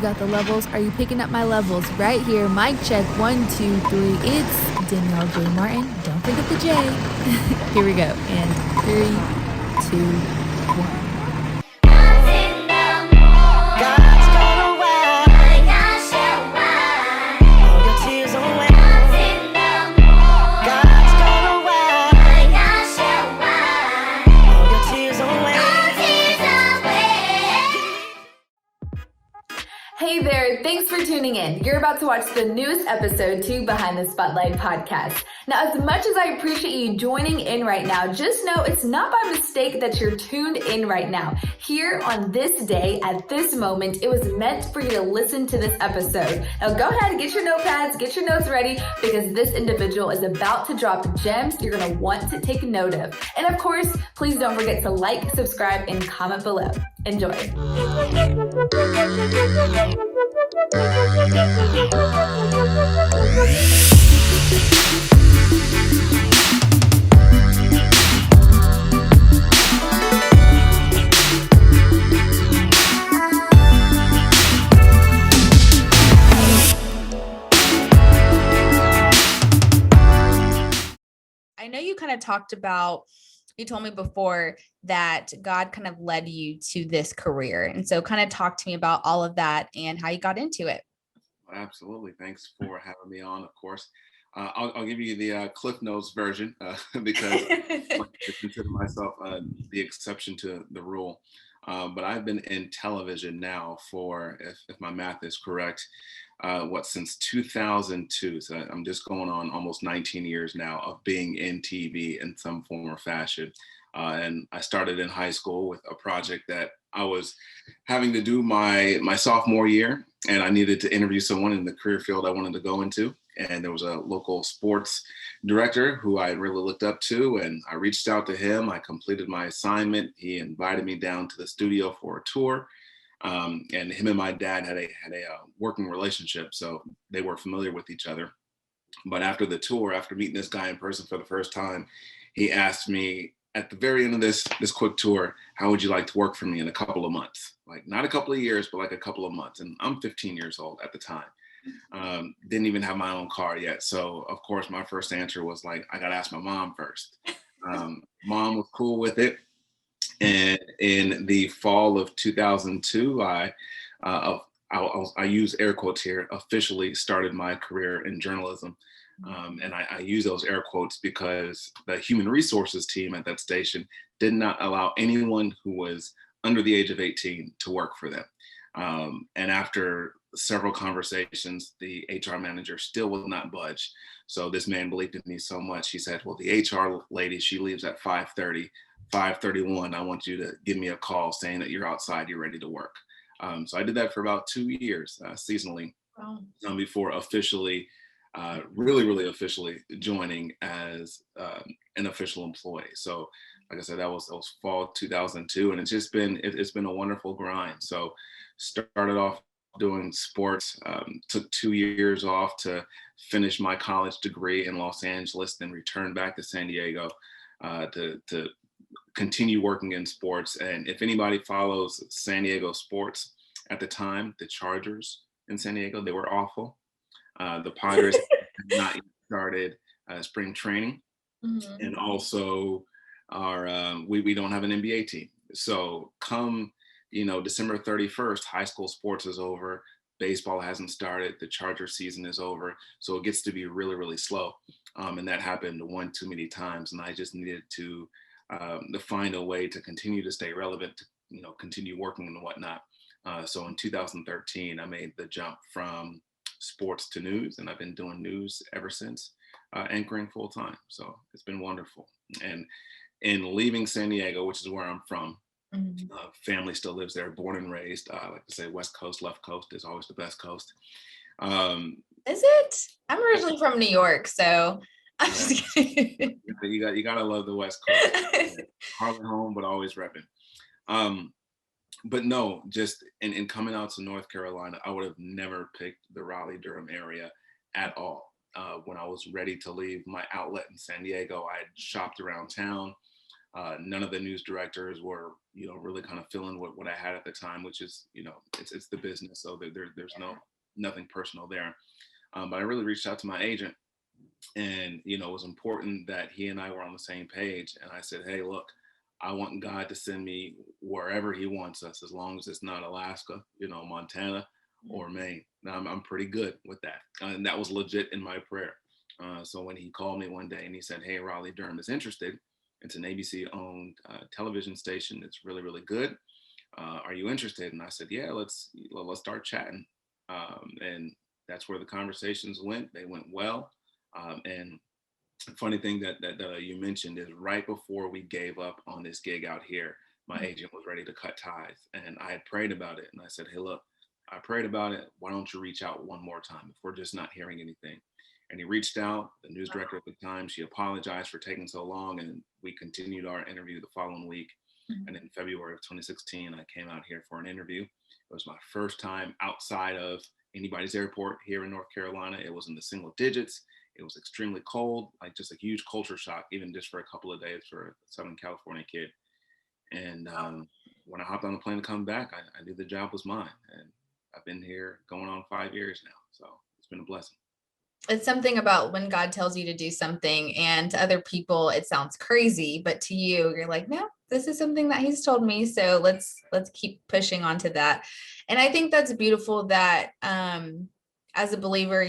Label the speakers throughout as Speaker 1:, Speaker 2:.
Speaker 1: got the levels? Are you picking up my levels? Right here, mic check, 1, 2, 3. It's Danielle J. Martin. Don't forget the J. Here we go. And 3, 2, 1.
Speaker 2: Hey there, thanks for tuning in. You're about to watch the newest episode to Behind the Spotlight podcast. Now, as much as I appreciate you joining in right now, just know it's not by mistake that you're tuned in right now. Here on this day, at this moment, it was meant for you to listen to this episode. Now go ahead and get your notepads, get your notes ready, because this individual is about to drop gems you're going to want to take note of. And of course, please don't forget to like, subscribe, and comment below. Enjoy.
Speaker 3: I know you kind of talked about, you told me before that God kind of led you to this career. And so kind of talk to me about all of that and how you got into it.
Speaker 4: Absolutely. Thanks for having me on, of course. I'll give you the Cliff Notes version because I consider myself the exception to the rule. But I've been in television now for, if my math is correct, since 2002. So I'm just going on almost 19 years now of being in TV in some form or fashion. And I started in high school with a project that I was having to do my sophomore year, and I needed to interview someone in the career field I wanted to go into. And there was a local sports director who I really looked up to, and I reached out to him. I completed my assignment. He invited me down to the studio for a tour. And him and my dad had a working relationship, so they were familiar with each other. But after the tour, after meeting this guy in person for the first time, he asked me at the very end of this quick tour, how would you like to work for me in a couple of months? Like not a couple of years, but like a couple of months. And I'm 15 years old at the time. Didn't even have my own car yet. So of course, my first answer was like, I got to ask my mom first. Mom was cool with it. And in the fall of 2002, I use air quotes here, officially started my career in journalism. And I use those air quotes because the human resources team at that station did not allow anyone who was under the age of 18 to work for them. And after several conversations, the HR manager still will not budge. So this man believed in me so much. He said, well, the HR lady, she leaves at 5:30, 5:31. I want you to give me a call saying that you're outside, you're ready to work. So I did that for about 2 years seasonally. Wow. Before officially, really officially joining as an official employee. So like I said, that was fall 2002, and it's been a wonderful grind. So started off doing sports, took 2 years off to finish my college degree in Los Angeles, then returned back to San Diego to continue working in sports. And if anybody follows San Diego sports at the time, the Chargers in San Diego, they were awful. The Padres had not yet started spring training. Mm-hmm. And also we don't have an NBA team. So come, December 31st, high school sports is over. Baseball hasn't started. The Charger season is over. So it gets to be really slow. And that happened one too many times. And I just needed to find a way to continue to stay relevant, to, continue working and whatnot. So in 2013, I made the jump from sports to news, and I've been doing news ever since, anchoring full time. So it's been wonderful. And in leaving San Diego, which is where I'm from, mm-hmm. Family still lives there, born and raised. I like to say West Coast, left coast is always the best coast.
Speaker 3: Is it? I'm originally from New York, so I'm just kidding.
Speaker 4: You gotta love the West Coast. Hardly home, but always repping. But no, just in coming out to North Carolina, I would have never picked the Raleigh-Durham area at all. When I was ready to leave my outlet in San Diego, I had shopped around town, None of the news directors were, really kind of feeling what I had at the time, which is, it's the business. So there's nothing personal there. But I really reached out to my agent, and, it was important that he and I were on the same page. And I said, hey, look, I want God to send me wherever he wants us, as long as it's not Alaska, Montana or Maine. Now, I'm pretty good with that. And that was legit in my prayer. So when he called me one day and he said, hey, Raleigh-Durham is interested. It's an ABC-owned television station. It's really, really good. Are you interested? And I said, yeah, let's start chatting. And that's where the conversations went. They went well. And the funny thing that you mentioned is right before we gave up on this gig out here, my agent was ready to cut ties. And I had prayed about it. And I said, hey, look, I prayed about it. Why don't you reach out one more time if we're just not hearing anything? And he reached out. The news director at the time, she apologized for taking so long. And we continued our interview the following week. And in February of 2016, I came out here for an interview. It was my first time outside of anybody's airport here in North Carolina. It was in the single digits. It was extremely cold, like just a huge culture shock, even just for a couple of days for a Southern California kid. And when I hopped on the plane to come back, I knew the job was mine. And I've been here going on 5 years now. So it's been a blessing.
Speaker 3: It's something about when God tells you to do something, and to other people it sounds crazy, but to you, you're like, no, this is something that he's told me. So let's keep pushing on to that. And I think that's beautiful that as a believer,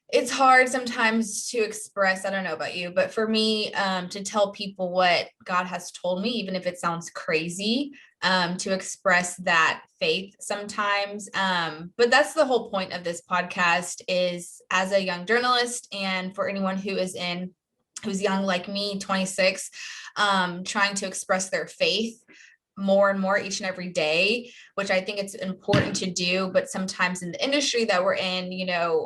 Speaker 3: it's hard sometimes to express, I don't know about you, but for me, to tell people what God has told me, even if it sounds crazy, to express that faith sometimes. But that's the whole point of this podcast, is as a young journalist, and for anyone who's young like me, 26, trying to express their faith more and more each and every day, which I think it's important to do. But sometimes in the industry that we're in,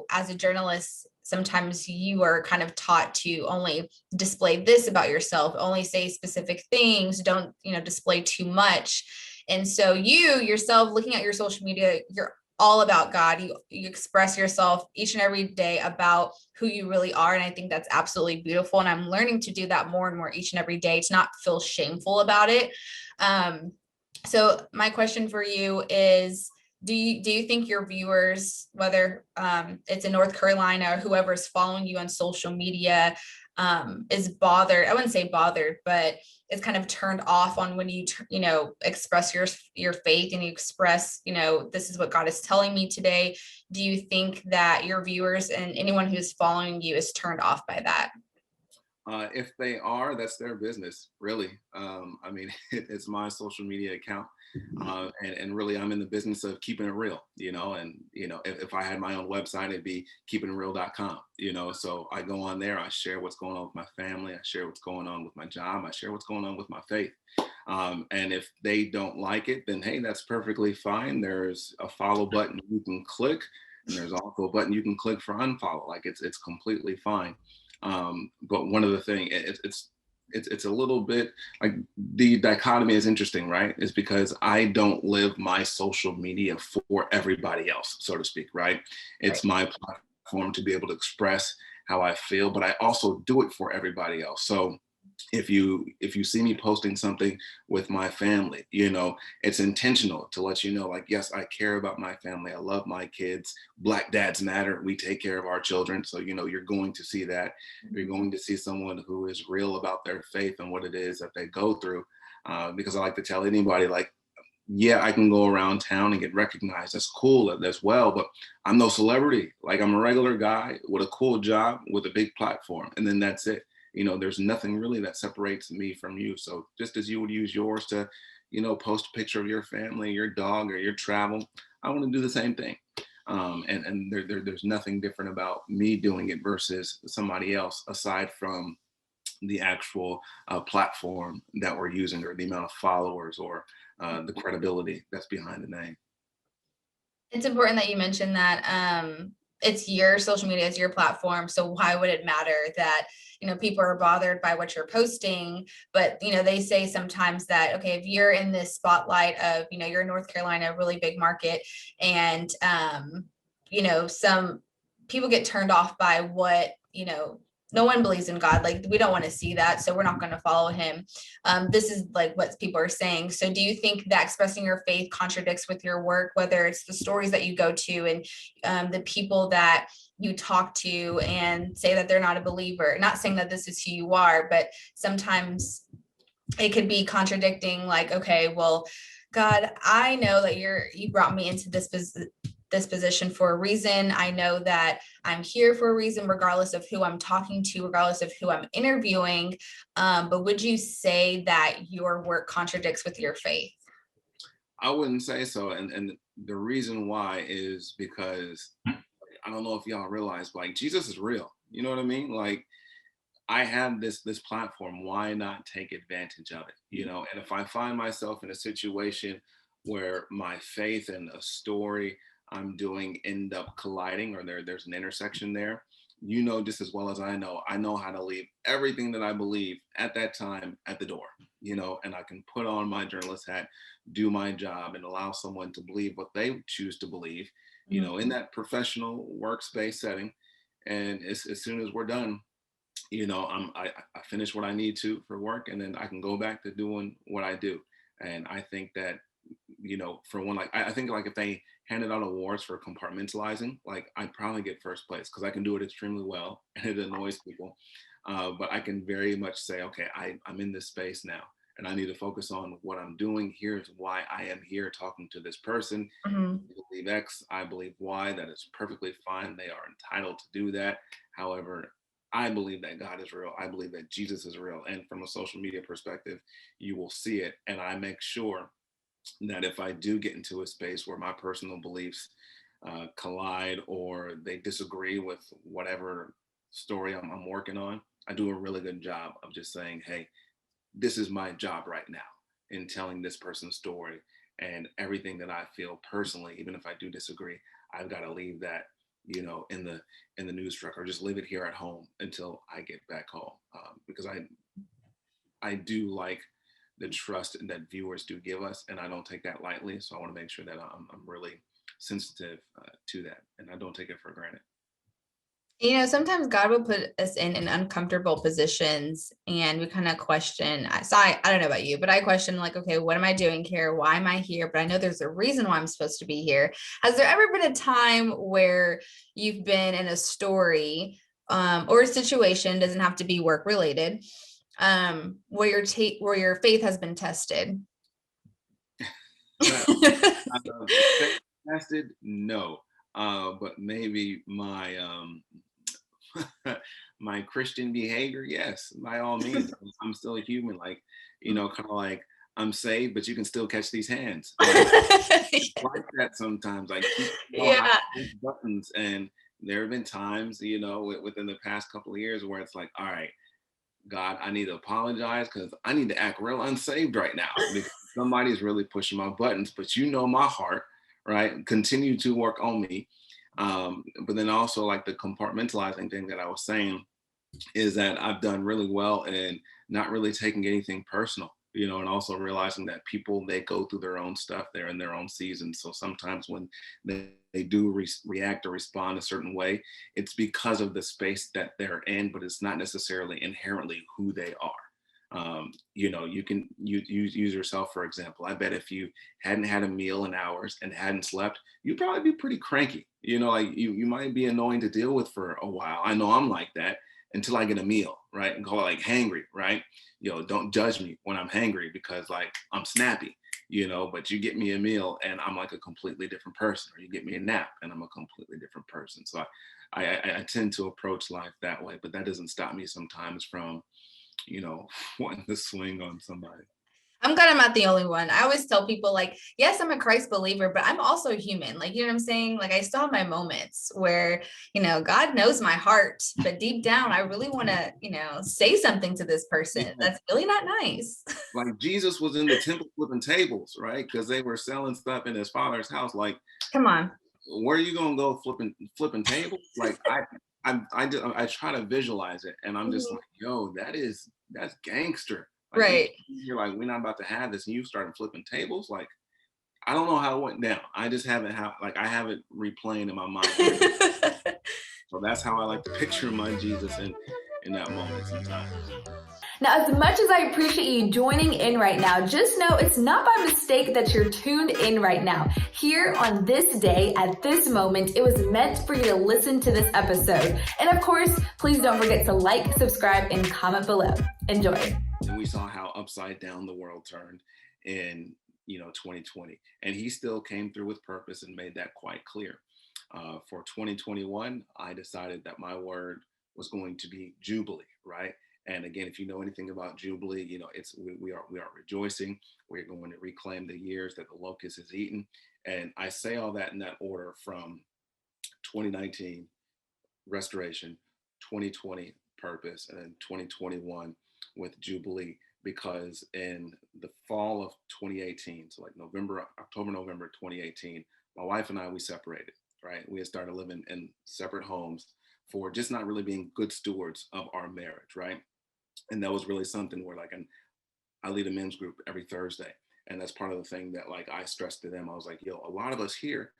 Speaker 3: as a journalist, sometimes you are kind of taught to only display this about yourself, only say specific things, don't, display too much. And so you yourself, looking at your social media, you're all about God. You express yourself each and every day about who you really are. And I think that's absolutely beautiful. And I'm learning to do that more and more each and every day, to not feel shameful about it. So my question for you is, do you think your viewers, whether it's in North Carolina or whoever's following you on social media, is bothered? I wouldn't say bothered, but it's kind of turned off on when you, express your faith, and you express, this is what God is telling me today. Do you think that your viewers and anyone who's following you is turned off by that?
Speaker 4: If they are, that's their business, really. It's my social media account. And really, I'm in the business of keeping it real, and, if I had my own website, it'd be keepingitreal.com, so I go on there, I share what's going on with my family, I share what's going on with my job, I share what's going on with my faith. And if they don't like it, then, hey, that's perfectly fine. There's a follow button you can click, and there's also a button you can click for unfollow. Like it's completely fine. But one of the things, it's a little bit like the dichotomy is interesting, right? Is because I don't live my social media for everybody else, so to speak, right? It's my platform to be able to express how I feel, but I also do it for everybody else. So if you see me posting something with my family, it's intentional to let you know, like, yes, I care about my family. I love my kids. Black dads matter. We take care of our children. So, you're going to see that. You're going to see someone who is real about their faith and what it is that they go through. Because I like to tell anybody, like, yeah, I can go around town and get recognized. That's cool as well, but I'm no celebrity. Like, I'm a regular guy with a cool job with a big platform, and then that's it. There's nothing really that separates me from you. So just as you would use yours to, post a picture of your family, your dog, or your travel, I want to do the same thing. And there's nothing different about me doing it versus somebody else, aside from the actual platform that we're using, or the amount of followers, or the credibility that's behind the name.
Speaker 3: It's important that you mentioned that it's your social media, it's your platform. So why would it matter that, people are bothered by what you're posting? But, they say sometimes that, okay, if you're in this spotlight of, you're in North Carolina, a really big market, and, some people get turned off by what, no one believes in God. Like, we don't want to see that, so we're not going to follow him. This is like what people are saying. So do you think that expressing your faith contradicts with your work, whether it's the stories that you go to and the people that you talk to and say that they're not a believer? Not saying that this is who you are, but sometimes it could be contradicting, like, okay, well, God, I know that you brought me into this position for a reason. I know that I'm here for a reason, regardless of who I'm talking to, regardless of who I'm interviewing. But would you say that your work contradicts with your faith?
Speaker 4: I wouldn't say so. And the reason why is because I don't know if y'all realize, like, Jesus is real. You know what I mean? Like, I have this platform. Why not take advantage of it? You know, and if I find myself in a situation where my faith and a story I'm doing end up colliding, or there's an intersection there, you know, just as well as I know how to leave everything that I believe at that time at the door, you know, and I can put on my journalist hat, do my job, and allow someone to believe what they choose to believe, you know, in that professional workspace setting. And as soon as we're done, you know, I finish what I need to for work, and then I can go back to doing what I do. And I think that, you know, for one, like, I think, like, if they handed out awards for compartmentalizing, like, I'd probably get first place because I can do it extremely well and it annoys people. But I can very much say, okay, I'm in this space now and I need to focus on what I'm doing. Here's why I am here talking to this person.
Speaker 3: Mm-hmm.
Speaker 4: I believe X, I believe Y. That is perfectly fine. They are entitled to do that. However, I believe that God is real. I believe that Jesus is real. And from a social media perspective, you will see it. And I make sure that if I do get into a space where my personal beliefs collide or they disagree with whatever story I'm working on, I do a really good job of just saying, hey, this is my job right now in telling this person's story, and everything that I feel personally, even if I do disagree, I've got to leave that, you know, in the news truck, or just leave it here at home until I get back home, because I do like the trust that viewers do give us, and I don't take that lightly. So I want to make sure that I'm really sensitive to that, and I don't take it for granted.
Speaker 3: You know, sometimes God will put us in uncomfortable positions and we kind of question. So I don't know about you, but I question, like, okay, what am I doing here? Why am I here? But I know there's a reason why I'm supposed to be here. Has there ever been a time where you've been in a story or a situation, doesn't have to be work related, where your faith has been tested?
Speaker 4: Tested, no, but maybe my my Christian behavior, yes, by all means. I'm still a human, like, you know, kind of like, I'm saved, but you can still catch these hands. Like that sometimes. Like,
Speaker 3: Yeah.
Speaker 4: buttons, and there have been times, you know, within the past couple of years where it's like, all right, God, I need to apologize because I need to act real unsaved right now because somebody's really pushing my buttons, but you know my heart, right? Continue to work on me. But then also, like, the compartmentalizing thing that I was saying is that I've done really well in not really taking anything personal, you know, and also realizing that people, they go through their own stuff, they're in their own season. So sometimes when they do react or respond a certain way, it's because of the space that they're in, but it's not necessarily inherently who they are. You know, you can use yourself, for example. I bet if you hadn't had a meal in hours and hadn't slept, you'd probably be pretty cranky. You know, like, you might be annoying to deal with for a while. I know I'm like that until I get a meal, right? And call it like hangry, right? You know, don't judge me when I'm hangry because, like, I'm snappy, you know, but you get me a meal and I'm like a completely different person, or you get me a nap and I'm a completely different person. So I tend to approach life that way, but that doesn't stop me sometimes from, you know, wanting to swing on somebody.
Speaker 3: I'm glad I'm not the only one. I always tell people, like, yes, I'm a Christ believer, but I'm also human. Like, you know what I'm saying? Like, I still have my moments where, you know, God knows my heart, but deep down, I really want to, you know, say something to this person that's really not nice.
Speaker 4: Like, Jesus was in the temple flipping tables, right? Because they were selling stuff in his father's house. Like,
Speaker 3: Come on.
Speaker 4: where are you gonna go flipping tables? Like, I try to visualize it, and I'm just like, yo, that's gangster. Like,
Speaker 3: Right.
Speaker 4: you're like, we're not about to have this, and you started flipping tables. Like, I don't know how it went down. I just haven't I have it replaying in my mind. So that's how I like to picture my Jesus. And in that moment in time.
Speaker 2: Now, as much as I appreciate you joining in right now, just know it's not by mistake that you're tuned in right now. Here on this day, at this moment, it was meant for you to listen to this episode. And of course, please don't forget to like, subscribe, and comment below. Enjoy.
Speaker 4: And we saw how upside down the world turned in 2020, and he still came through with purpose and made that quite clear. For 2021, I decided that my word was going to be Jubilee, right? And again, if you know anything about Jubilee, it's we are rejoicing. We're going to reclaim the years that the locust has eaten. And I say all that in that order from 2019, restoration, 2020, purpose, and then 2021 with Jubilee, because in the fall of 2018, so like October, November 2018, my wife and I, we separated, right? We had started living in separate homes for just not really being good stewards of our marriage, right? And that was really something where I lead a men's group every Thursday. And that's part of the thing that I stressed to them. I was like, yo, a lot of us here,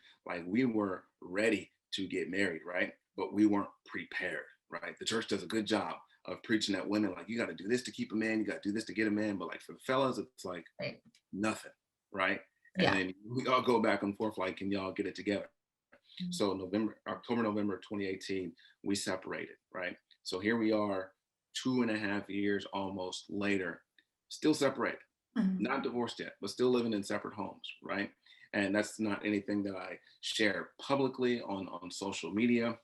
Speaker 4: we were ready to get married, right? But we weren't prepared, right? The church does a good job of preaching at women, you got to do this to keep a man, you october to do this to get a man. But for the fellas, it's
Speaker 3: Right.
Speaker 4: nothing, right?
Speaker 3: Yeah.
Speaker 4: And then we all go back and forth, can y'all get it together?
Speaker 3: Mm-hmm.
Speaker 4: So October, November 2018, we separated, right? So here we are 2.5 years almost later, still separated, not divorced yet, but still living in separate homes, right? And that's not anything that I share publicly on social media.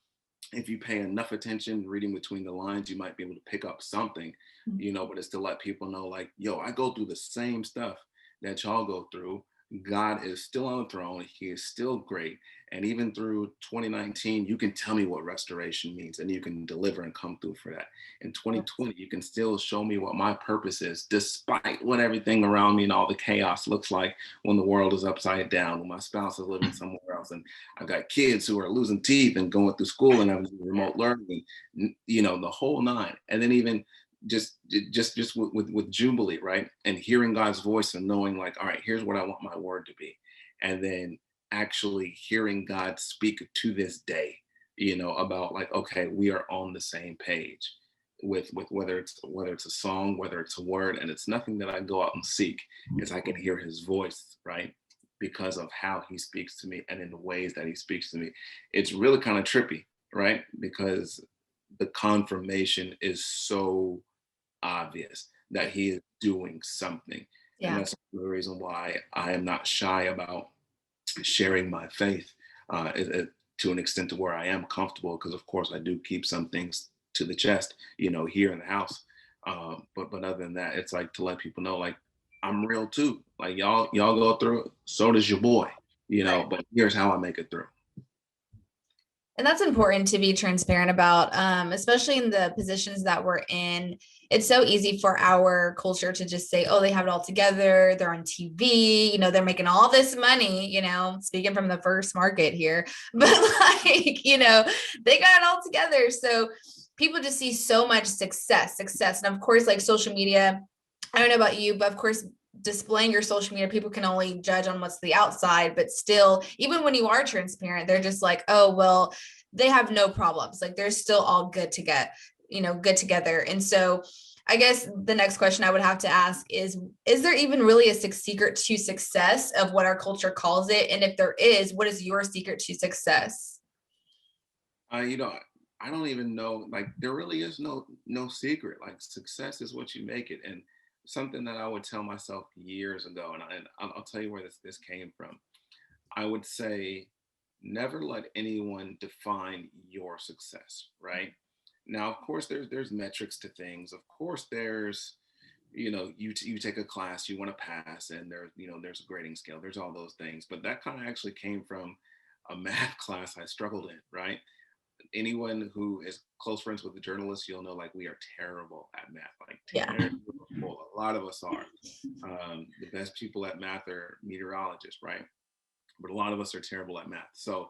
Speaker 4: If you pay enough attention, reading between the lines, you might be able to pick up something, but it's to let people know, yo, I go through the same stuff that y'all go through. God is still on the throne. He is still great. And even through 2019, you can tell me what restoration means, and you can deliver and come through for that. In 2020, you can still show me what my purpose is, despite what everything around me and all the chaos looks like when the world is upside down, when my spouse is living somewhere else, and I've got kids who are losing teeth and going through school and having remote learning, the whole nine. And then even just with Jubilee, right? And hearing God's voice and knowing all right, here's what I want my word to be. And then actually hearing God speak to this day, about okay, we are on the same page with whether it's a song, whether it's a word, and it's nothing that I go out and seek. It's I can hear his voice, right? Because of how he speaks to me and in the ways that he speaks to me. It's really kind of trippy, right? Because the confirmation is so obvious that he is doing something.
Speaker 3: Yeah.
Speaker 4: And that's the reason why I am not shy about sharing my faith to an extent to where I am comfortable, because of course I do keep some things to the chest, here in the house. But other than that, it's to let people know, I'm real too. Y'all go through it, so does your boy,
Speaker 3: Right.
Speaker 4: But here's how I make it through.
Speaker 3: And that's important to be transparent about, especially in the positions that we're in. It's so easy for our culture to just say, oh, they have it all together. They're on TV, they're making all this money, speaking from the first market here, but they got it all together. So people just see so much success. And of course, social media, I don't know about you, but of course, displaying your social media, people can only judge on what's the outside, but still, even when you are transparent, they're just oh, well, they have no problems. They're still all good together. And so I guess the next question I would have to ask is there even really a secret to success of what our culture calls it? And if there is, what is your secret to success?
Speaker 4: I don't even know, there really is no secret. Success is what you make it. And something that I would tell myself years ago, and I'll tell you where this came from. I would say, never let anyone define your success, right? Now, of course, there's metrics to things. Of course, there's, you take a class, you want to pass, and there's a grading scale. There's all those things. but that kind of actually came from a math class I struggled in, right? Anyone who is close friends with the journalists, you'll know we are terrible at math. Terrible. A lot of us are. The best people at math are meteorologists, right? But a lot of us are terrible at math. So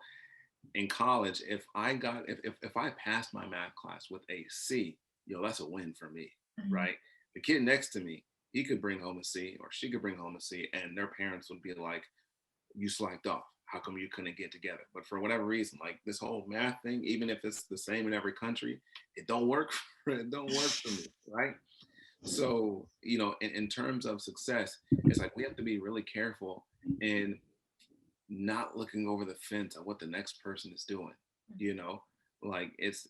Speaker 4: in college, if I passed my math class with a C, that's a win for me, right? The kid next to me, he could bring home a C, or she could bring home a C, and their parents would be like, you slacked off. how come you couldn't get together? But for whatever reason, like this whole math thing, even if it's the same in every country, it don't work. It don't work for me, right? So, in terms of success, it's like we have to be really careful in not looking over the fence at what the next person is doing. You know, like it's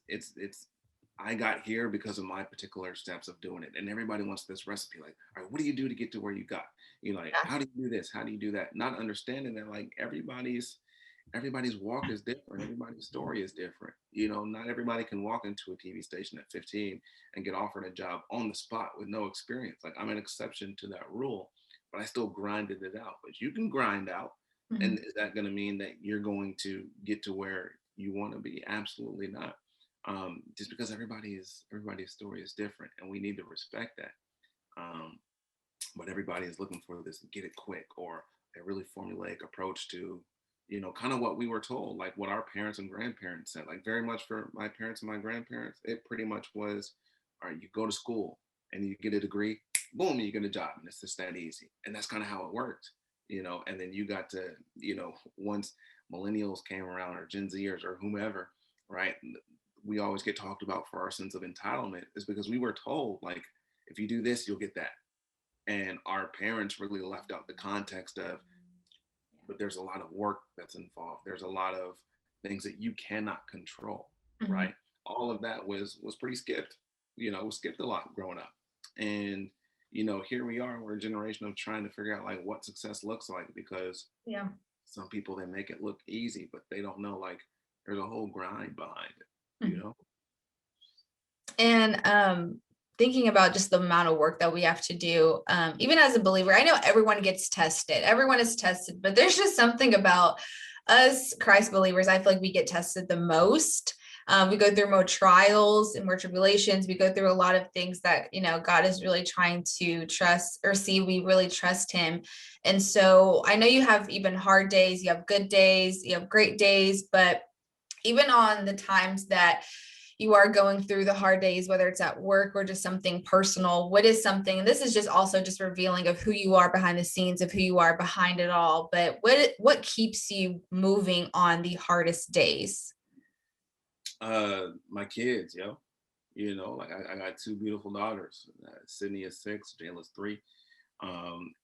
Speaker 4: I got here because of my particular steps of doing it. And everybody wants this recipe. Like, all right, what do you do to get to where you got? Like,
Speaker 3: Yeah.
Speaker 4: how do you do this? How do you do that? Not understanding that like everybody's walk is different. Everybody's story is different. Not everybody can walk into a TV station at 15 and get offered a job on the spot with no experience. Like I'm an exception to that rule, but I still grinded it out. But you can grind out.
Speaker 3: Mhm.
Speaker 4: And is that going to mean that you're going to get to where you want to be? Absolutely not. Just because everybody's story is different, and we need to respect that. But everybody is looking for this get it quick or a really formulaic approach to, kind of what we were told, like what our parents and grandparents said. Like very much for my parents and my grandparents, it pretty much was, all right, you go to school and you get a degree, boom, you get a job, and it's just that easy. And that's kind of how it worked, and then you got to, once millennials came around or Gen Zers or whomever, right? We always get talked about for our sense of entitlement is because we were told, like, if you do this, you'll get that. And our parents really left out the context of, but there's a lot of work that's involved. There's a lot of things that you cannot control,
Speaker 3: Mhm.
Speaker 4: right? All of that was pretty skipped, was skipped a lot growing up. And, here we are, we're a generation of trying to figure out like what success looks like, because
Speaker 3: Yeah.
Speaker 4: some people, they make it look easy, but they don't know like there's a whole grind behind it,
Speaker 3: Mhm. And thinking about just the amount of work that we have to do, even as a believer, I know everyone gets tested, everyone is tested, but there's just something about us Christ believers. I feel like we get tested the most. We go through more trials and more tribulations. We go through a lot of things that, God is really trying to trust or see we really trust him. And so I know you have even hard days, you have good days, you have great days, but even on the times that you are going through the hard days, whether it's at work or just something personal, what is something, and this is just also just revealing of who you are behind the scenes, of who you are behind it all, but what keeps you moving on the hardest days?
Speaker 4: My kids, like I got two beautiful daughters. Sydney is 6, Jayla's 3.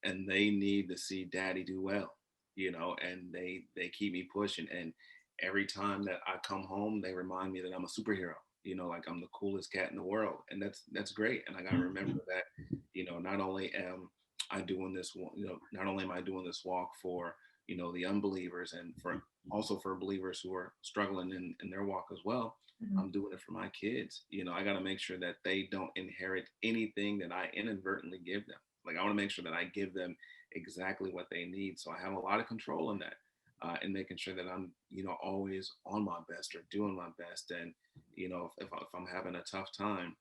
Speaker 4: And they need to see daddy do well, and they keep me pushing. And every time that I come home, they remind me that I'm a superhero, like I'm the coolest cat in the world. And that's great. And I got to remember that, not only am I doing this, not only am I doing this walk for, the unbelievers, and for also for believers who are struggling in their walk as well.
Speaker 3: Mhm.
Speaker 4: I'm doing it for my kids. I got to make sure that they don't inherit anything that I inadvertently give them. Like I want to make sure that I give them exactly what they need. So I have a lot of control in that, and making sure that I'm, always on my best or doing my best. And, if I'm having a tough time,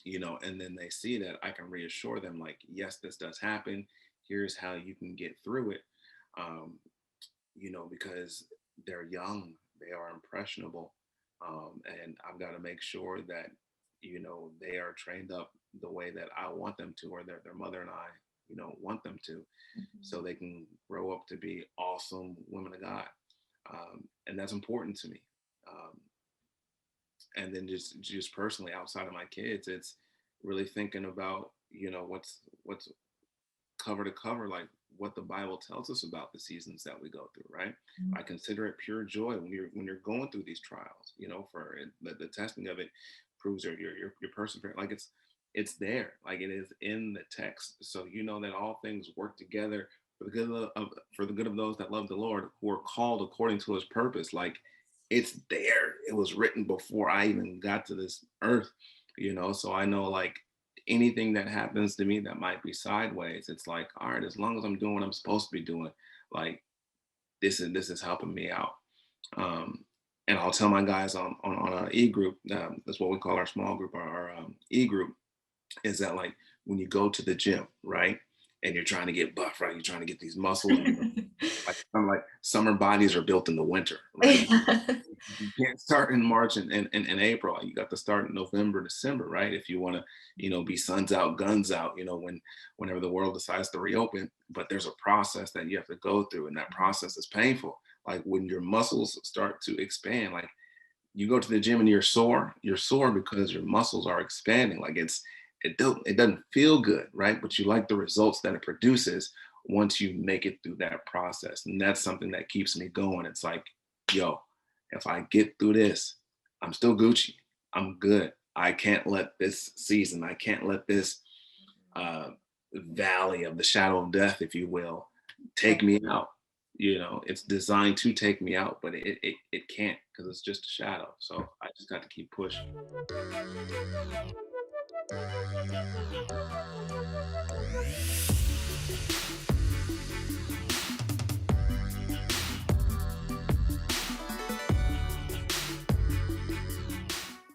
Speaker 4: and then they see that, I can reassure them like, yes, this does happen. Here's how you can get through it. Um, because they're young, they are impressionable. And I've got to make sure that, they are trained up the way that I want them to, or their mother and I, want them to, so they can grow up to be awesome women of God. And that's important to me. And then just personally, outside of my kids, it's really thinking about, what's cover to cover, like what the Bible tells us about the seasons that we go through, right?
Speaker 3: Mhm.
Speaker 4: I consider it pure joy when you're going through these trials, for the testing of it proves your perseverance. Like it's there, like it is in the text. So that all things work together for the good for the good of those that love the Lord, who are called according to his purpose. Like it's there. It was written before I even got to this earth, so I know like anything that happens to me that might be sideways, it's like, all right, as long as I'm doing what I'm supposed to be doing, like this is helping me out. And I'll tell my guys on our e group, that's what we call our small group, our e group, is that like when you go to the gym, right, and you're trying to get buff, right, you're trying to get these muscles, like I'm like summer bodies are built in the winter, right? You can't start in March and April. You got to start in November, December, right? If you want to, be suns out, guns out, whenever the world decides to reopen. But there's a process that you have to go through, and that process is painful. Like when your muscles start to expand, like you go to the gym and you're sore because your muscles are expanding. Like it doesn't feel good, right? But you like the results that it produces once you make it through that process. And that's something that keeps me going. It's like, yo, if I get through this, I'm still Gucci. I'm good. I can't let this season, I can't let this valley of the shadow of death, if you will, take me out. You know, it's designed to take me out, but it can't, because it's just a shadow. So I just got to keep pushing.